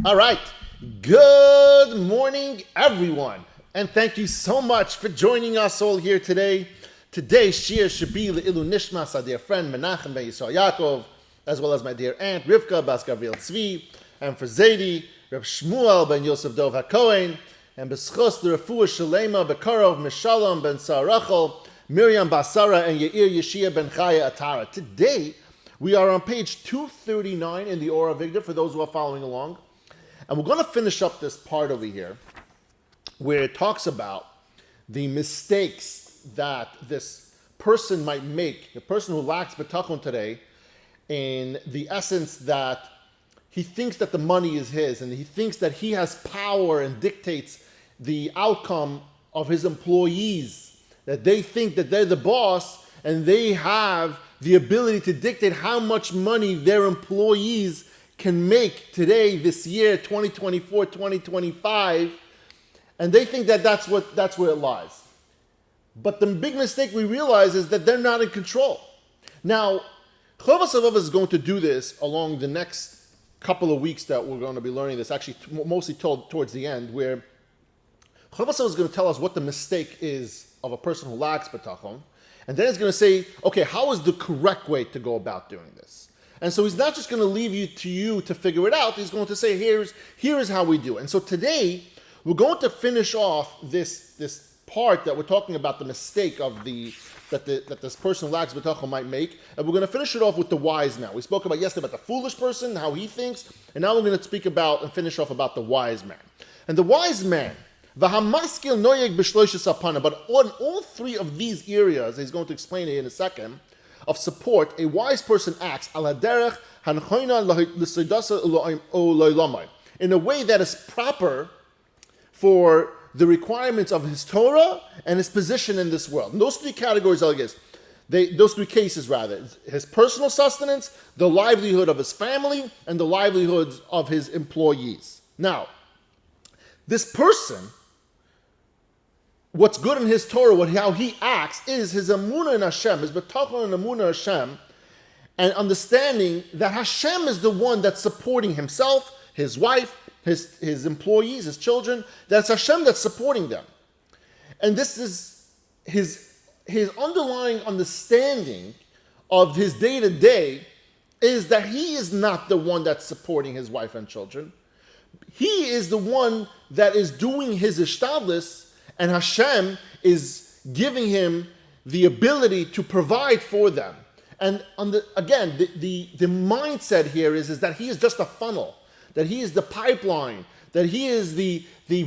All right. Good morning, everyone. And thank you so much for joining us all here today. Today's shiur should be Le'ilu Nishmas, our dear friend Menachem ben Yisrael Yaakov, as well as my dear aunt Rivka Bas Gavriel Tzvi, and for Zaidi, Reb Shmuel ben Yosef Dov HaKohen, and B'schos the Refuah Shalema Bekarov Mishalom ben Sarachel, Miriam Basara, and Yair Yeshia ben Chaya Atara. Today, we are on page 239 in the Or Avigdor, for those who are following along. And we're going to finish up this part over here where it talks about the mistakes that this person might make, the person who lacks Bitachon today, in the essence that he thinks that the money is his and he thinks that he has power and dictates the outcome of his employees, that they think that they're the boss and they have the ability to dictate how much money their employees can make today, this year, 2024, 2025, and they think that that's where it lies. But the big mistake we realize is that they're not in control. Now, Rav Av is going to do this along the next couple of weeks that we're going to be learning this, actually mostly towards the end, where Rav Av is going to tell us what the mistake is of a person who lacks Bitachon, and then he's going to say, okay, how is the correct way to go about doing this? And so he's not just going to leave you to figure it out. He's going to say, here's how we do it. And so today, we're going to finish off this part that we're talking about, the mistake of that this person who lacks Bitachon might make. And we're going to finish it off with the wise man. We spoke about yesterday about the foolish person, how he thinks. And now we're going to speak about and finish off about the wise man. And the wise man, v'hamaskil noyeg b'shloishes apana. But on all three of these areas, he's going to explain it in a second, of support, a wise person acts ala derech hanchoina l'soidasa u'loilamai, in a way that is proper for the requirements of his Torah and his position in this world. And those three categories, I guess, those three cases rather, his personal sustenance, the livelihood of his family, and the livelihoods of his employees. Now, this person, what's good in his Torah, how he acts, is his emunah in Hashem, his Bitachon and emunah in Hashem, and understanding that Hashem is the one that's supporting himself, his wife, his employees, his children. That's Hashem that's supporting them. And this is his underlying understanding of his day-to-day is that he is not the one that's supporting his wife and children. He is the one that is doing his ishtadlis, and Hashem is giving him the ability to provide for them. And the mindset here is that he is just a funnel, that he is the pipeline, that he is the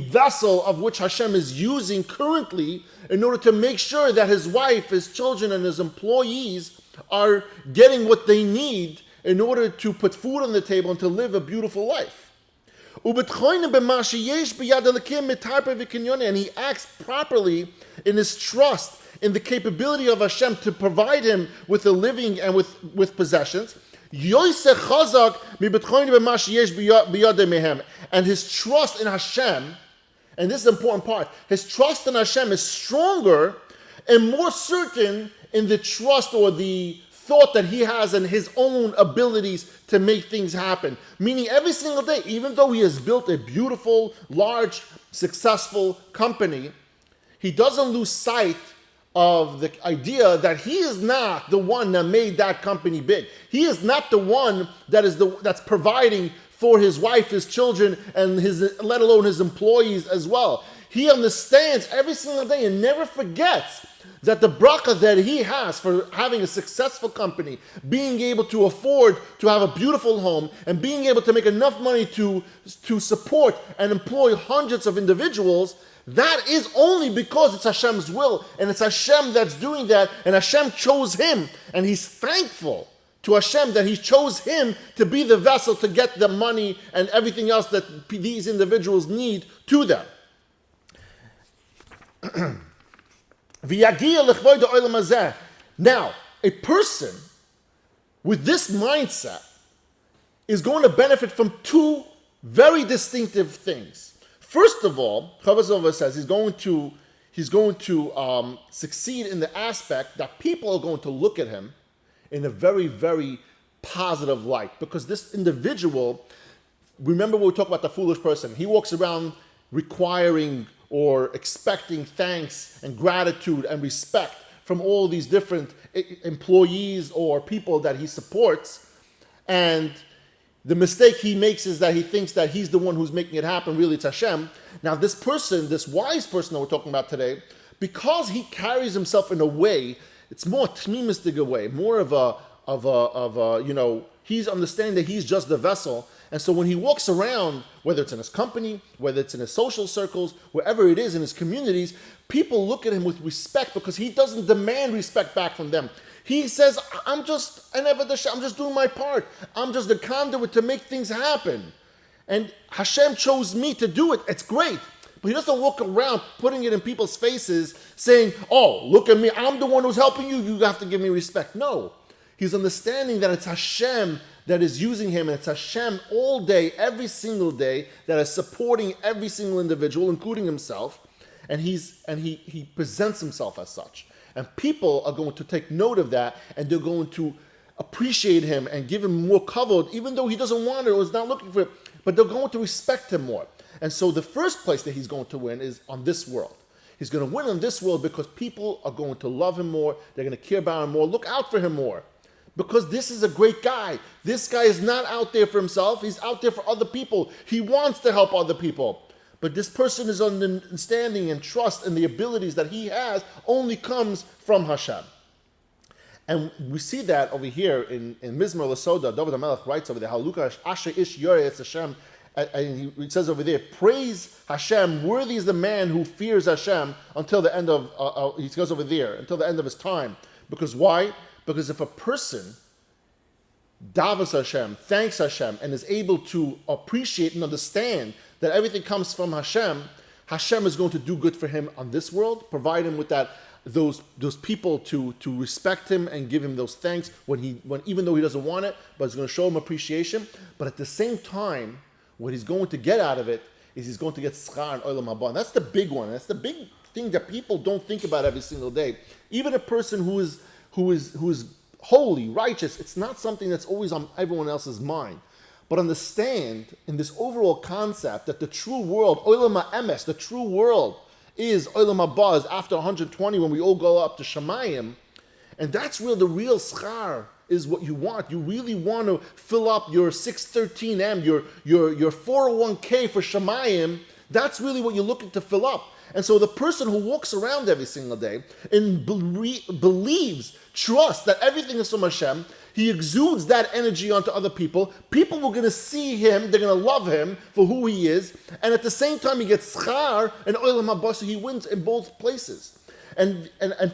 vessel of which Hashem is using currently in order to make sure that his wife, his children, and his employees are getting what they need in order to put food on the table and to live a beautiful life. And he acts properly in his trust in the capability of Hashem to provide him with a living and with possessions. And his trust in Hashem, and this is the important part, his trust in Hashem is stronger and more certain in the trust or the thought that he has in his own abilities to make things happen. Meaning every single day, even though he has built a beautiful, large, successful company, he doesn't lose sight of the idea that he is not the one that made that company big. He is not the one that's providing for his wife, his children, and let alone his employees as well. He understands every single day and never forgets that the bracha that he has for having a successful company, being able to afford to have a beautiful home, and being able to make enough money to support and employ hundreds of individuals, that is only because it's Hashem's will, and it's Hashem that's doing that, and Hashem chose him, and he's thankful to Hashem that he chose him to be the vessel to get the money and everything else that these individuals need to them. Now, a person with this mindset is going to benefit from two very distinctive things. First of all, Rav Av says he's going to succeed in the aspect that people are going to look at him in a very, very positive light, because this individual remember when we talk about the foolish person. He walks around requiring or expecting thanks and gratitude and respect from all these different employees or people that he supports. And the mistake he makes is that he thinks that he's the one who's making it happen. Really, it's Hashem. Now, this person, this wise person that we're talking about today, because he carries himself in a way, it's more tmimistic way, more of a, he's understanding that he's just the vessel. And so when he walks around, whether it's in his company, whether it's in his social circles, wherever it is in his communities, people look at him with respect because he doesn't demand respect back from them. He says, I'm just doing my part. I'm just the conduit to make things happen. And Hashem chose me to do it. It's great. But he doesn't walk around putting it in people's faces saying, oh, look at me. I'm the one who's helping you. You have to give me respect. No. He's understanding that it's Hashem that is using him, and it's Hashem all day, every single day, that is supporting every single individual, including himself, and he presents himself as such. And people are going to take note of that, and they're going to appreciate him and give him more kavod, even though he doesn't want it or is not looking for it, but they're going to respect him more. And so the first place that he's going to win is on this world. He's going to win on this world because people are going to love him more, they're going to care about him more, look out for him more. Because this is a great guy. This guy is not out there for himself. He's out there for other people. He wants to help other people. But this person is understanding and trust and the abilities that he has only comes from Hashem. And we see that over here in Mizmor Lasoda. David HaMelech writes over there, Haluka Asher Ish Yoreh Hashem. And he says over there, praise Hashem, worthy is the man who fears Hashem until the end of, he goes over there, until the end of his time. Because why? Because if a person davos Hashem, thanks Hashem, and is able to appreciate and understand that everything comes from Hashem, Hashem is going to do good for him on this world, provide him with those people to respect him and give him those thanks when even though he doesn't want it, but it's going to show him appreciation. But at the same time, what he's going to get out of it is he's going to get schar and olam haba. And that's the big one. That's the big thing that people don't think about every single day. Even a person who is holy, righteous, it's not something that's always on everyone else's mind. But understand in this overall concept that the true world, olam ha'emes, the true world is olam haba, is after 120 when we all go up to Shemayim. And that's where the real schar is what you want. You really want to fill up your 613M, your 401k for Shemayim. That's really what you're looking to fill up. And so the person who walks around every single day and believes, trusts that everything is from Hashem, he exudes that energy onto other people. People are going to see him, they're going to love him for who he is, and at the same time he gets schar and olam haba, so he wins in both places. And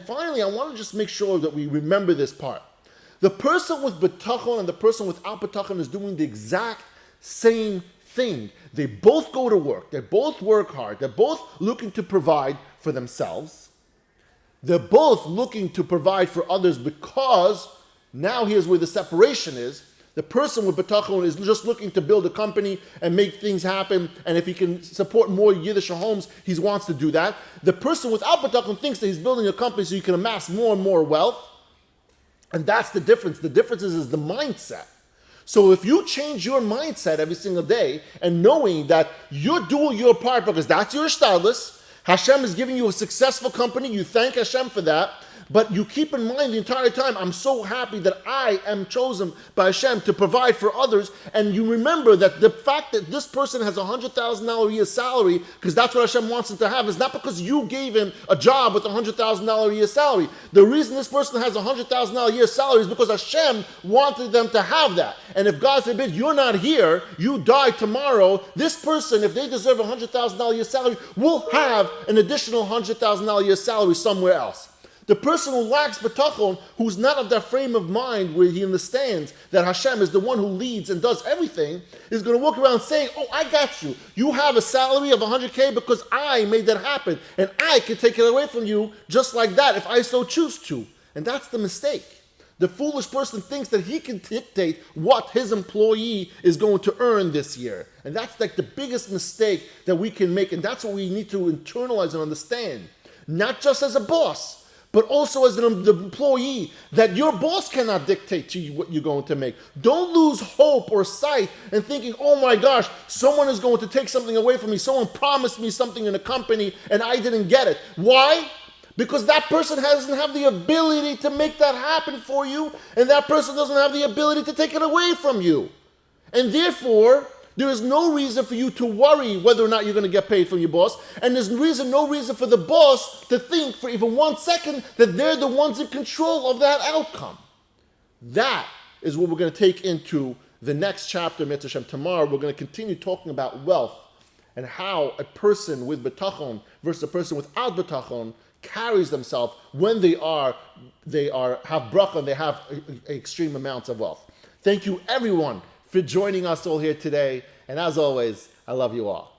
finally, I want to just make sure that we remember this part. The person with Bitachon and the person without Bitachon is doing the exact same thing. They both go to work. They both work hard. They're both looking to provide for themselves. They're both looking to provide for others because now here's where the separation is. The person with Bitachon is just looking to build a company and make things happen, and if he can support more Yiddish homes, he wants to do that. The person without Bitachon thinks that he's building a company so he can amass more and more wealth, and that's the difference. The difference is the mindset. So if you change your mindset every single day and knowing that you're doing your part because that's your stylist, Hashem is giving you a successful company, you thank Hashem for that, but you keep in mind the entire time, I'm so happy that I am chosen by Hashem to provide for others, and you remember that the fact that this person has $100,000 a year salary, because that's what Hashem wants him to have, is not because you gave him a job with $100,000 a year salary. The reason this person has $100,000 a year salary is because Hashem wanted them to have that. And if God forbid you're not here, you die tomorrow, this person, if they deserve $100,000 a year salary, will have an additional $100,000 a year salary somewhere else. The person who lacks Bitachon, who's not of that frame of mind where he understands that Hashem is the one who leads and does everything, is going to walk around saying, oh, I got you. You have a salary of 100K because I made that happen. And I can take it away from you just like that if I so choose to. And that's the mistake. The foolish person thinks that he can dictate what his employee is going to earn this year. And that's like the biggest mistake that we can make. And that's what we need to internalize and understand. Not just as a boss, but also as an employee, that your boss cannot dictate to you what you're going to make. Don't lose hope or sight and thinking, oh my gosh, someone is going to take something away from me. Someone promised me something in a company and I didn't get it. Why? Because that person doesn't have the ability to make that happen for you, and that person doesn't have the ability to take it away from you. And therefore, there is no reason for you to worry whether or not you're going to get paid from your boss. And there's no reason for the boss to think for even 1 second that they're the ones in control of that outcome. That is what we're going to take into the next chapter, Mitzvah Hashem. Tomorrow, we're going to continue talking about wealth and how a person with Bitachon versus a person without Bitachon carries themselves when they have bracha and they have extreme amounts of wealth. Thank you, everyone, for joining us all here today. And as always, I love you all.